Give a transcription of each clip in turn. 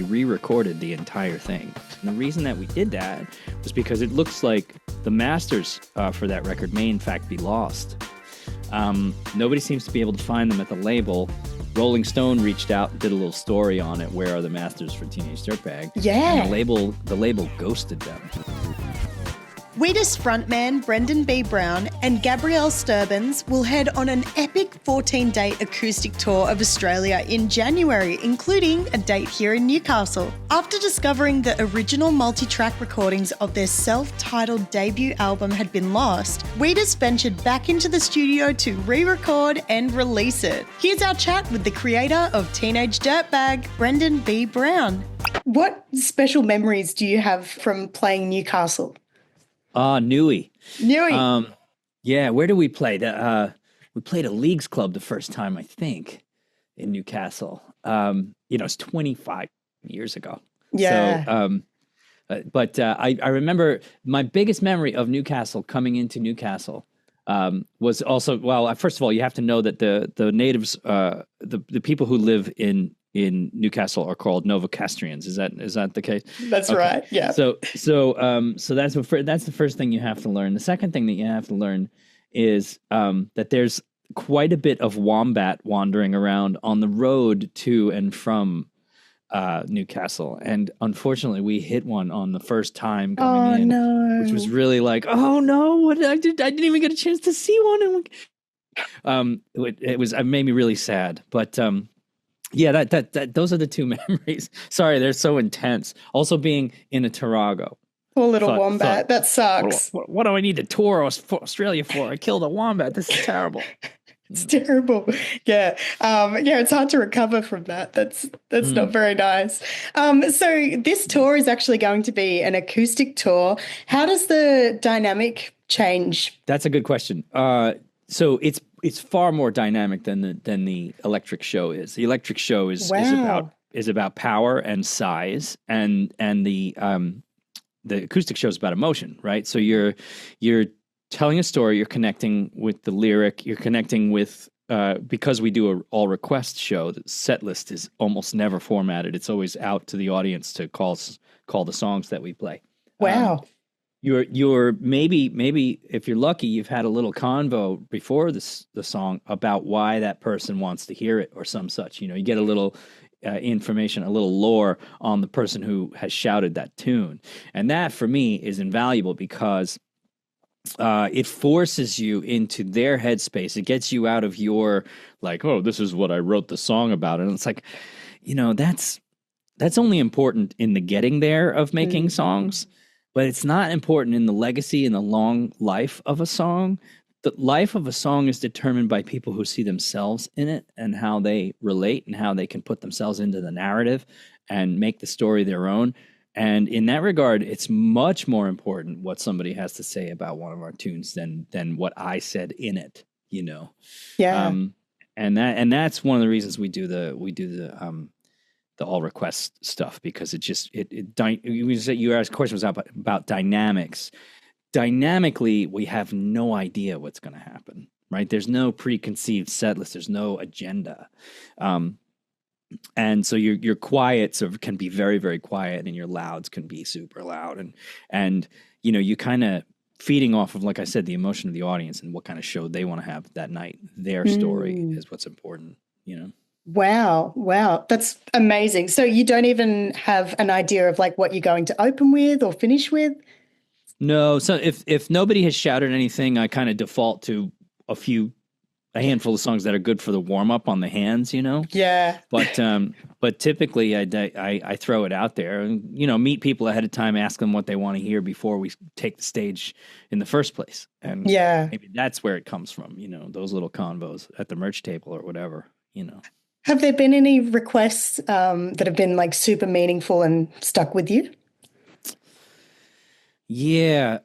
we re-recorded the entire thing. And the reason that we did that was because it looks like the masters for that record may in fact be lost. Nobody seems to be able to find them at the label. Rolling Stone reached out and did a little story on it. Where are the masters for Teenage Dirtbag? Yeah. And the label ghosted them. Wheatus frontman Brendan B. Brown and Gabrielle Sterbenz will head on an epic 14-day acoustic tour of Australia in January, including a date here in Newcastle. After discovering the original multitrack recordings of their self-titled debut album had been lost, Wheatus ventured back into the studio to re-record and release it. Here's our chat with the creator of Teenage Dirtbag, Brendan B. Brown. What special memories do you have from playing Newcastle? Newey. Yeah, where did we play? We played a Leagues Club the first time, I think, in Newcastle. It's 25 years ago. Yeah. So, I remember my biggest memory of Newcastle, coming into Newcastle, was also, well, first of all, you have to know that the natives, the people who live in Newcastle are called Novocastrians. Is that the case? That's okay. Right. Yeah. So that's the first thing you have to learn. The second thing that you have to learn is that there's quite a bit of wombat wandering around on the road to and from Newcastle, and unfortunately, we hit one on the first time coming in, no. which was really like, oh no, what I didn't even get a chance to see one, and it made me really sad, but. Yeah, those are the two memories. Sorry, they're so intense. Also being in a Tarago. Poor little wombat. That sucks. What do I need to tour Australia for? I killed a wombat. This is terrible. It's terrible. Yeah. It's hard to recover from that. That's not very nice. So this tour is actually going to be an acoustic tour. How does the dynamic change? That's a good question. So it's far more dynamic than the electric show is. The electric show is about power and size, and the acoustic show is about emotion, right? So you're telling a story, you're connecting with the lyric, you're connecting with because we do a all request show. The set list is almost never formatted. It's always out to the audience to call the songs that we play. Wow. You're maybe if you're lucky, you've had a little convo before the song about why that person wants to hear it or some such. You get a little information, a little lore on the person who has shouted that tune, and that for me is invaluable because it forces you into their headspace. It gets you out of your like, oh, this is what I wrote the song about, and it's like, that's only important in the getting there of making songs. But it's not important in the legacy and the long life of a song. The life of a song is determined by people who see themselves in it and how they relate and how they can put themselves into the narrative and make the story their own. And in that regard, it's much more important what somebody has to say about one of our tunes than what I said in it, Yeah. And that's one of the reasons we do the all request stuff, because you asked questions about dynamics. Dynamically, we have no idea what's going to happen, right? There's no preconceived set list. There's no agenda. And so your quiets can be very, very quiet, and your louds can be super loud. And you kind of feeding off of, like I said, the emotion of the audience and what kind of show they want to have that night. Their story is what's important, Wow. That's amazing. So you don't even have an idea of like what you're going to open with or finish with? No. So if nobody has shouted anything, I kind of default to a handful of songs that are good for the warm up on the hands, Yeah. But typically I throw it out there and, meet people ahead of time, ask them what they want to hear before we take the stage in the first place. And maybe that's where it comes from, those little convos at the merch table or whatever, Have there been any requests that have been like super meaningful and stuck with you? Yeah.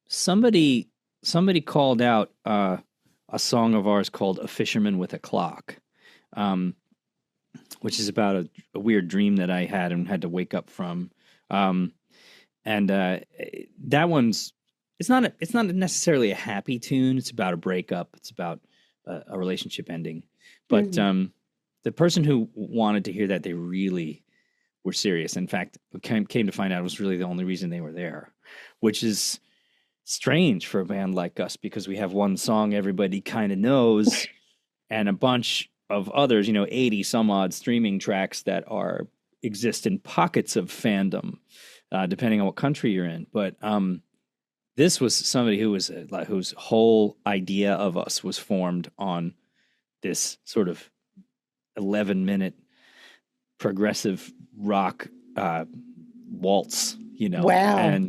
Somebody called out a song of ours called "A Fisherman with a Clock," which is about a weird dream that I had and had to wake up from. And that one's it's not necessarily a happy tune. It's about a breakup. It's about a relationship ending. But the person who wanted to hear that, they really were serious. In fact, came to find out it was really the only reason they were there, which is strange for a band like us because we have one song everybody kind of knows and a bunch of others, 80 some odd streaming tracks that exist in pockets of fandom, depending on what country you're in. But this was somebody whose whole idea of us was formed on this sort of 11-minute progressive rock waltz, Wow.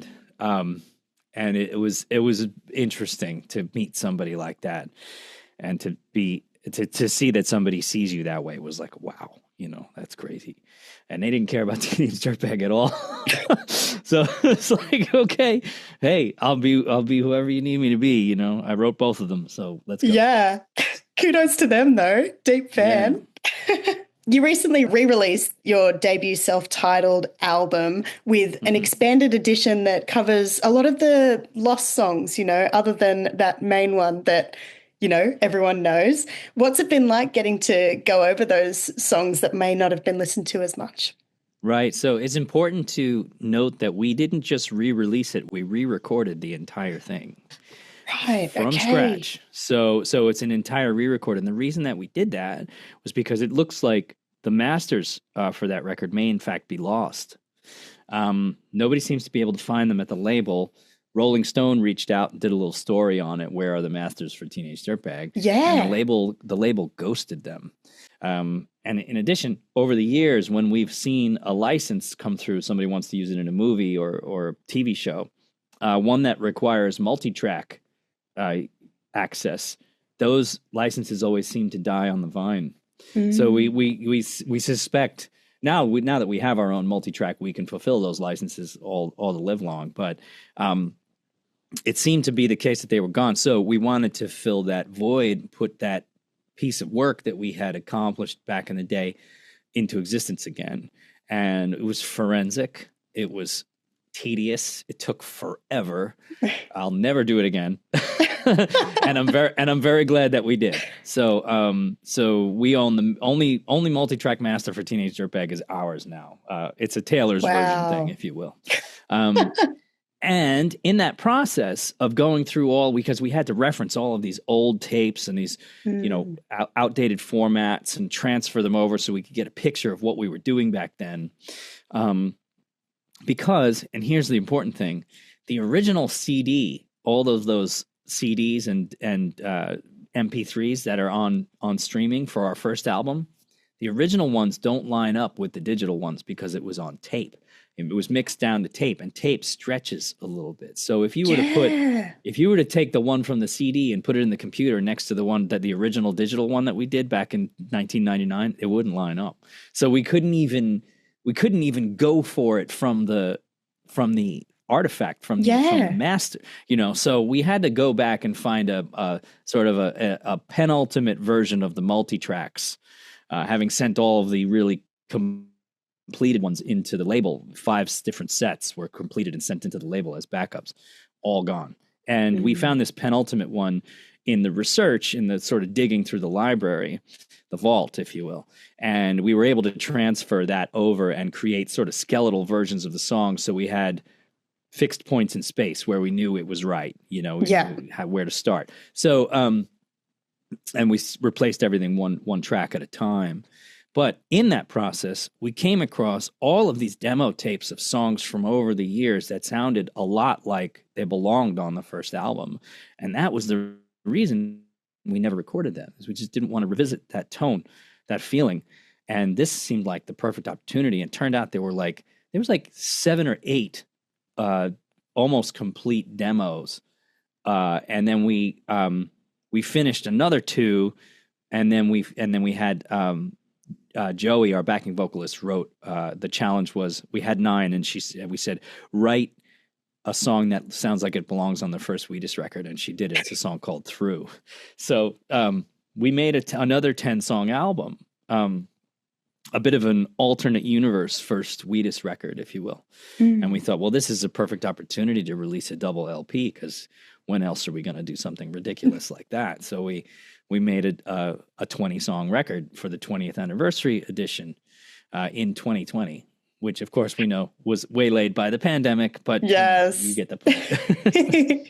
And it was interesting to meet somebody like that, and to see that somebody sees you that way was like, wow, that's crazy. And they didn't care about Teenage Dirtbag at all. So it's like, okay, hey, I'll be whoever you need me to be. I wrote both of them, so let's go. Yeah. Kudos to them though. Deep fan. Yeah. You recently re-released your debut self-titled album with an expanded edition that covers a lot of the lost songs, other than that main one that, everyone knows. What's it been like getting to go over those songs that may not have been listened to as much? Right. So it's important to note that we didn't just re-release it, we re-recorded the entire thing. Right, from scratch. So it's an entire re-record. And the reason that we did that was because it looks like the masters for that record may in fact be lost. Nobody seems to be able to find them at the label. Rolling Stone reached out and did a little story on it. Where are the masters for Teenage Dirtbag? Yeah. And the label ghosted them. And in addition, over the years, when we've seen a license come through, somebody wants to use it in a movie or TV show, one that requires multitrack access, those licenses always seem to die on the vine. So we suspect now that we have our own multitrack, we can fulfill those licenses all the live long. But it seemed to be the case that they were gone. So we wanted to fill that void, put that piece of work that we had accomplished back in the day into existence again. And it was forensic. It was tedious. It took forever. I'll never do it again. and I'm very glad that we did. So we own the only multi-track master for Teenage Dirtbag is ours now. It's a Taylor's version thing, if you will. And in that process of going through because we had to reference all of these old tapes and these, outdated formats and transfer them over so we could get a picture of what we were doing back then. Because, and here's the important thing, the original CD, all of those CDs and MP3s that are on streaming for our first album, the original ones don't line up with the digital ones because it was on tape. It was mixed down to tape, and tape stretches a little bit. So if you were to take the one from the CD and put it in the computer next to the original digital one that we did back in 1999, it wouldn't line up. So we couldn't even go for it from the artifact from the master, so we had to go back and find a sort of a penultimate version of the multi-tracks, having sent all of the really completed ones into the label. 5 different sets were completed and sent into the label as backups, all gone. And we found this penultimate one in the research, in the sort of digging through the library, the vault, if you will. And we were able to transfer that over and create sort of skeletal versions of the song. So we had fixed points in space where we knew it was right, where to start. So, and we replaced everything one track at a time. But in that process, we came across all of these demo tapes of songs from over the years that sounded a lot like they belonged on the first album. And that was the reason we never recorded them, is we just didn't want to revisit that tone, that feeling. And this seemed like the perfect opportunity. And it turned out there was like 7 or 8 almost complete demos. And then we finished another 2, and then we had Joey, our backing vocalist, wrote, the challenge was, we had 9, and we said, write a song that sounds like it belongs on the first Wheatus record, and she did it. It's a song called Through. So we made another 10-song album, a bit of an alternate universe first Wheatus record, if you will. And we thought, well, this is a perfect opportunity to release a double LP, because when else are we going to do something ridiculous like that? So we made a 20-song record for the 20th anniversary edition in 2020. which of course we know was waylaid by the pandemic, but yes, you get the point.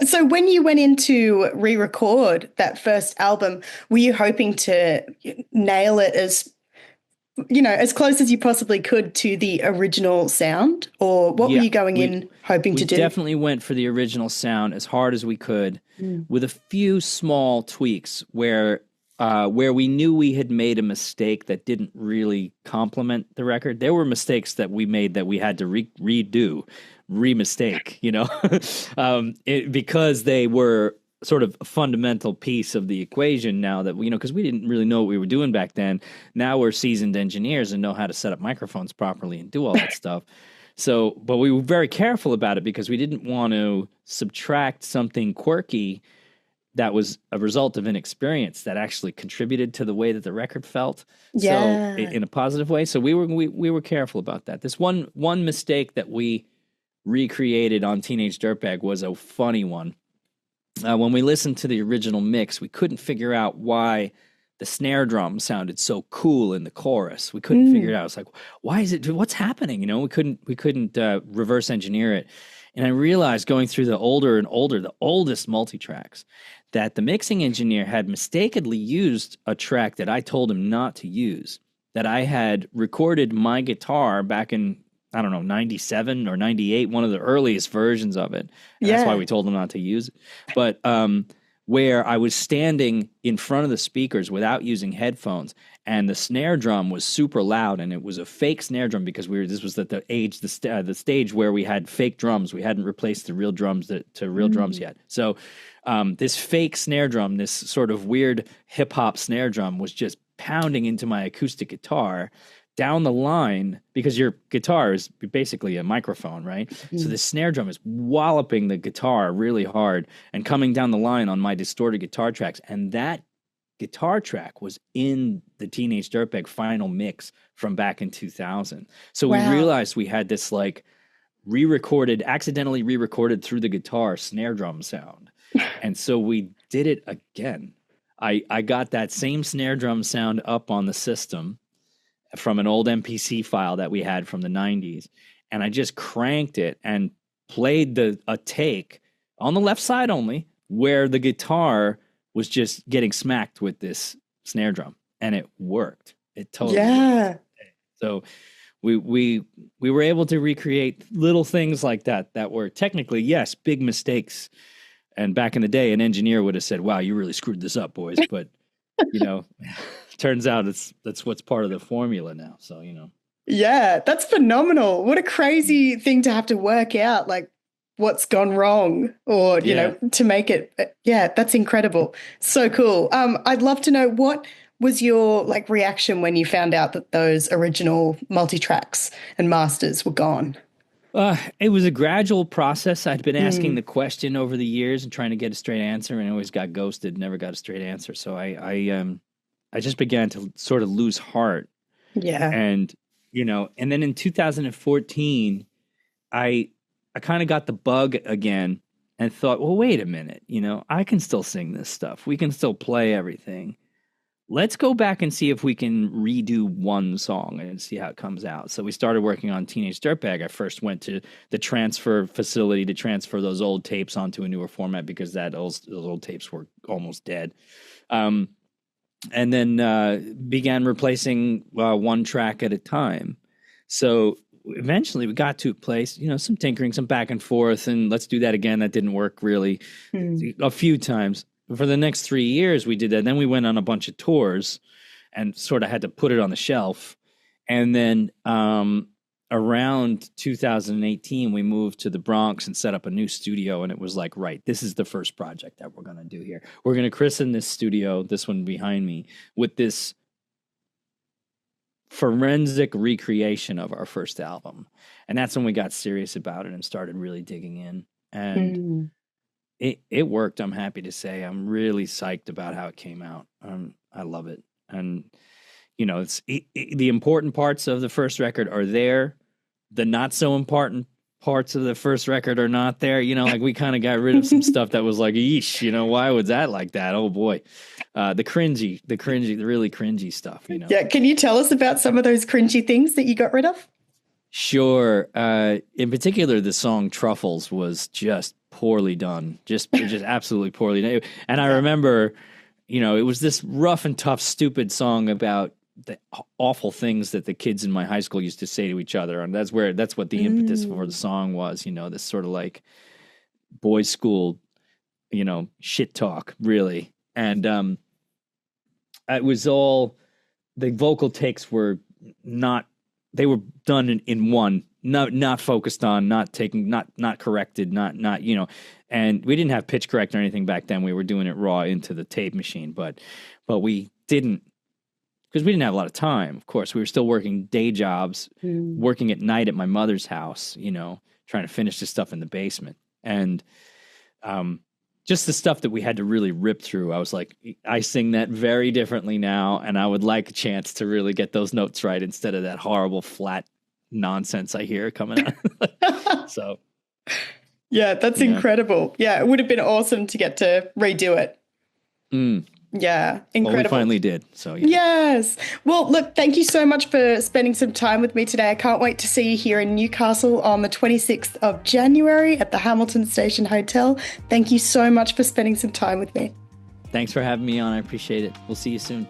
So when you went in to re-record that first album, were you hoping to nail it as, as close as you possibly could to the original sound? Or what were you going in hoping to do? We definitely went for the original sound as hard as we could, with a few small tweaks where we knew we had made a mistake that didn't really complement the record. There were mistakes that we made that we had to redo, remistake, because they were sort of a fundamental piece of the equation now that because we didn't really know what we were doing back then. Now we're seasoned engineers and know how to set up microphones properly and do all that stuff. So, but we were very careful about it because we didn't want to subtract something quirky that was a result of inexperience that actually contributed to the way that the record felt. Yeah. So in a positive way. So we were careful about that. This one mistake that we recreated on Teenage Dirtbag was a funny one. When we listened to the original mix, we couldn't figure out why the snare drum sounded so cool in the chorus. We couldn't figure it out. It's like, why is it? What's happening? We couldn't reverse engineer it. And I realized going through the oldest multitracks, that the mixing engineer had mistakenly used a track that I told him not to use. That I had recorded my guitar back in, I don't know, 97 or 98, one of the earliest versions of it. And that's why we told him not to use it. But where I was standing in front of the speakers without using headphones, and the snare drum was super loud, and it was a fake snare drum because this was at the stage where we had fake drums. We hadn't replaced the real drums to real drums yet. So this fake snare drum, this sort of weird hip hop snare drum, was just pounding into my acoustic guitar down the line, because your guitar is basically a microphone, right? So the snare drum is walloping the guitar really hard and coming down the line on my distorted guitar tracks. And that guitar track was in the Teenage Dirtbag final mix from back in 2000. So we realized we had this like accidentally re-recorded through the guitar snare drum sound. And so we did it again. I got that same snare drum sound up on the system from an old MPC file that we had from the 90s. And I just cranked it and played a take on the left side only, where the guitar was just getting smacked with this snare drum. And it worked. It totally worked. So we were able to recreate little things like that were technically, yes, big mistakes. And back in the day, an engineer would have said, wow, you really screwed this up, boys. But, turns out that's what's part of the formula now. So, Yeah, that's phenomenal. What a crazy thing to have to work out, like what's gone wrong or, to make it. Yeah, that's incredible. So cool. I'd love to know, what was your reaction when you found out that those original multi-tracks and masters were gone? It was a gradual process. I'd been asking the question over the years and trying to get a straight answer, and I always got ghosted, never got a straight answer. So I just began to sort of lose heart. Yeah. And, and then in 2014, I kind of got the bug again and thought, well, wait a minute, I can still sing this stuff. We can still play everything. Let's go back and see if we can redo one song and see how it comes out. So we started working on Teenage Dirtbag. I first went to the transfer facility to transfer those old tapes onto a newer format because those old tapes were almost dead. And then began replacing one track at a time. So eventually we got to a place, some tinkering, some back and forth, and let's do that again. That didn't work really a few times. For the next 3 years, we did that. Then we went on a bunch of tours and sort of had to put it on the shelf. And then around 2018, we moved to the Bronx and set up a new studio. And it was like, right, this is the first project that we're going to do here. We're going to christen this studio, this one behind me, with this forensic recreation of our first album. And that's when we got serious about it and started really digging in. And it worked, I'm happy to say. I'm really psyched about how it came out. I love it. And, the important parts of the first record are there. The not so important parts of the first record are not there. You know, like we kind of got rid of some stuff that was like, yeesh, you know, why was that like that? Oh boy. The really cringy stuff, you know? Yeah. Can you tell us about some of those cringy things that you got rid of? Sure. In particular, the song Truffles was just poorly done, just absolutely poorly done. And I remember, you know, it was this rough and tough, stupid song about the awful things that the kids in my high school used to say to each other. And that's what the impetus for the song was, you know, this sort of like boys' school, you know, shit talk, really. And it was all, the vocal takes were not, they were done in one, not focused on, not taking, not corrected, not, you know, and we didn't have pitch correct or anything back then. We were doing it raw into the tape machine, but we didn't, because we didn't have a lot of time. Of course, we were still working day jobs, working at night at my mother's house, you know, trying to finish the stuff in the basement. And just the stuff that we had to really rip through. I was like, I sing that very differently now, and I would like a chance to really get those notes right instead of that horrible flat nonsense I hear coming out. So, yeah, that's incredible. Yeah, it would have been awesome to get to redo it. Yeah, incredible. Well, we finally did. So yeah. Yes. Well, look, thank you so much for spending some time with me today. I can't wait to see you here in Newcastle on the 26th of January at the Hamilton Station Hotel. Thank you so much for spending some time with me. Thanks for having me on. I appreciate it. We'll see you soon.